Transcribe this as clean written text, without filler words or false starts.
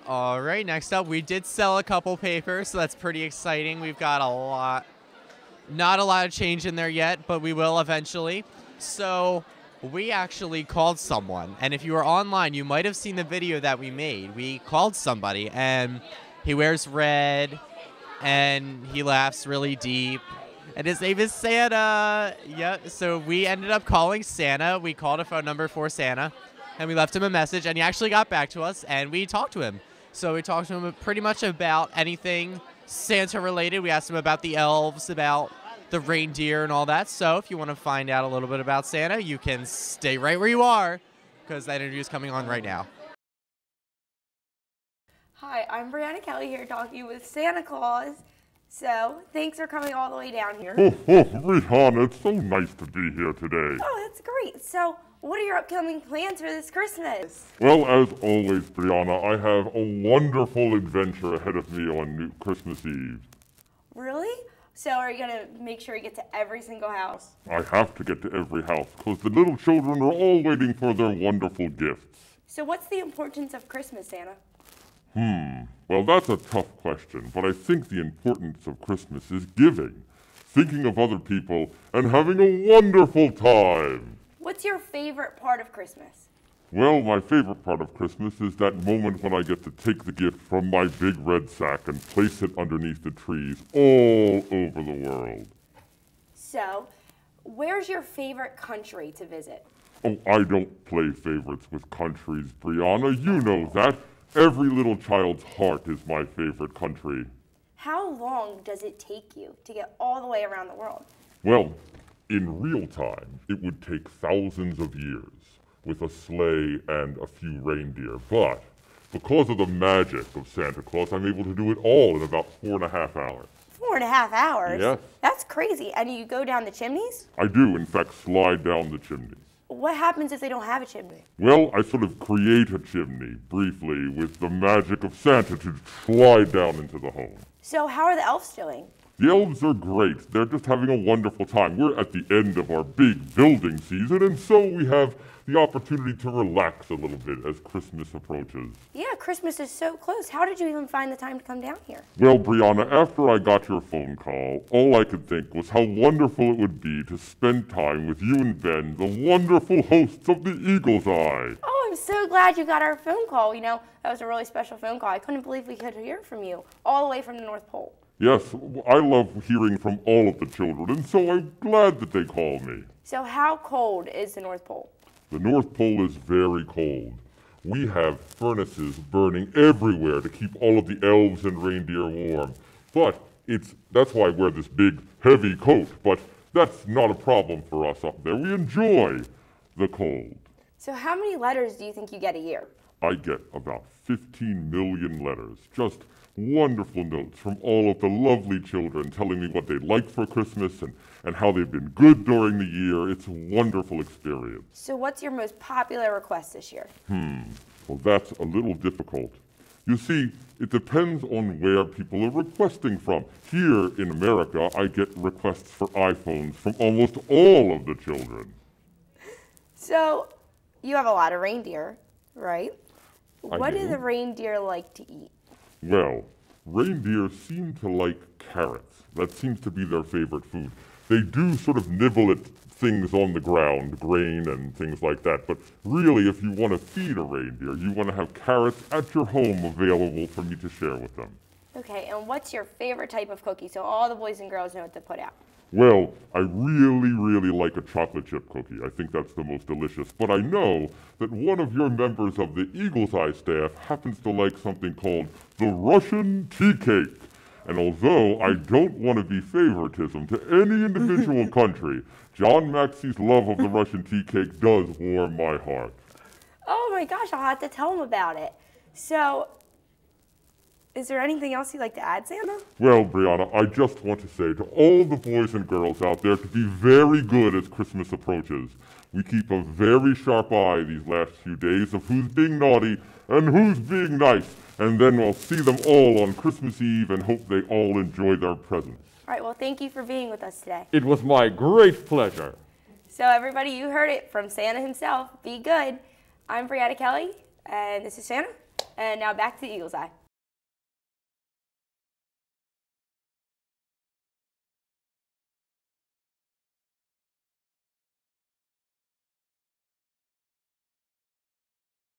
All right, next up, we did sell a couple papers, so that's pretty exciting. We've got a lot, not a lot of change in there yet, but we will eventually. So we actually called someone, and if you were online, you might have seen the video that we made. We called somebody, and he wears red, and he laughs really deep, and his name is Santa. Yep, so we ended up calling Santa. We called a phone number for Santa, and we left him a message, and he actually got back to us, and we talked to him. So we talked to him pretty much about anything Santa related. We asked him about the elves, about the reindeer and all that. So if you want to find out a little bit about Santa, you can stay right where you are because that interview is coming on right now. Hi, I'm Brianna Kelly here talking with Santa Claus. So thanks for coming all the way down here. Rihanna, it's so nice to be here today. Oh, that's great. So what are your upcoming plans for this Christmas? Well, as always, Brianna, I have a wonderful adventure ahead of me on Christmas Eve. Really? So are you going to make sure you get to every single house? I have to get to every house because the little children are all waiting for their wonderful gifts. So what's the importance of Christmas, Santa? Well, that's a tough question, but I think the importance of Christmas is giving, thinking of other people, and having a wonderful time. What's your favorite part of Christmas? Well, my favorite part of Christmas is that moment when I get to take the gift from my big red sack and place it underneath the trees all over the world. So, where's your favorite country to visit? Oh, I don't play favorites with countries, Brianna. You know that. Every little child's heart is my favorite country. How long does it take you to get all the way around the world? Well, in real time, it would take thousands of years with a sleigh and a few reindeer. But because of the magic of Santa Claus, I'm able to do it all in about 4.5 hours. 4.5 hours? Yes. That's crazy. And you go down the chimneys? I do, in fact, slide down the chimneys. What happens if they don't have a chimney? Well, I sort of create a chimney, briefly, with the magic of Santa to slide down into the home. So how are the elves doing? The elves are great. They're just having a wonderful time. We're at the end of our big building season, and so we have the opportunity to relax a little bit as Christmas approaches. Yeah, Christmas is so close. How did you even find the time to come down here? Well, Brianna, after I got your phone call, all I could think was how wonderful it would be to spend time with you and Ben, the wonderful hosts of the Eagle's Eye. Oh, I'm so glad you got our phone call. You know, that was a really special phone call. I couldn't believe we could hear from you all the way from the North Pole. Yes, I love hearing from all of the children, and so I'm glad that they called me. So how cold is the North Pole? The North Pole is very cold. We have furnaces burning everywhere to keep all of the elves and reindeer warm. But that's why I wear this big, heavy coat. But that's not a problem for us up there. We enjoy the cold. So how many letters do you think you get a year? I get about 15 million letters. Just wonderful notes from all of the lovely children telling me what they like for Christmas and how they've been good during the year. It's a wonderful experience. So what's your most popular request this year? Well, that's a little difficult. You see, it depends on where people are requesting from. Here in America, I get requests for iPhones from almost all of the children. So you have a lot of reindeer, right? What do do. the reindeer like to eat? Well, reindeer seem to like carrots. That seems to be their favorite food. They do sort of nibble at things on the ground, grain and things like that, but really if you want to feed a reindeer, you want to have carrots at your home available for me to share with them. Okay, and what's your favorite type of cookie so all the boys and girls know what to put out? Well, I really like a chocolate chip cookie. I think that's the most delicious. But I know that one of your members of the Eagle's Eye staff happens to like something called the Russian tea cake. And although I don't want to be favoritism to any individual country, John Maxey's love of the Russian tea cake does warm my heart. Oh my gosh, I'll have to tell him about it. So, is there anything else you'd like to add, Santa? Well, Brianna, I just want to say to all the boys and girls out there to be very good as Christmas approaches. We keep a very sharp eye these last few days of who's being naughty and who's being nice. And then we'll see them all on Christmas Eve and hope they all enjoy their presents. All right, well, thank you for being with us today. It was my great pleasure. So everybody, you heard it from Santa himself. Be good. I'm Brianna Kelly, and this is Santa. And now back to Eagle's Eye.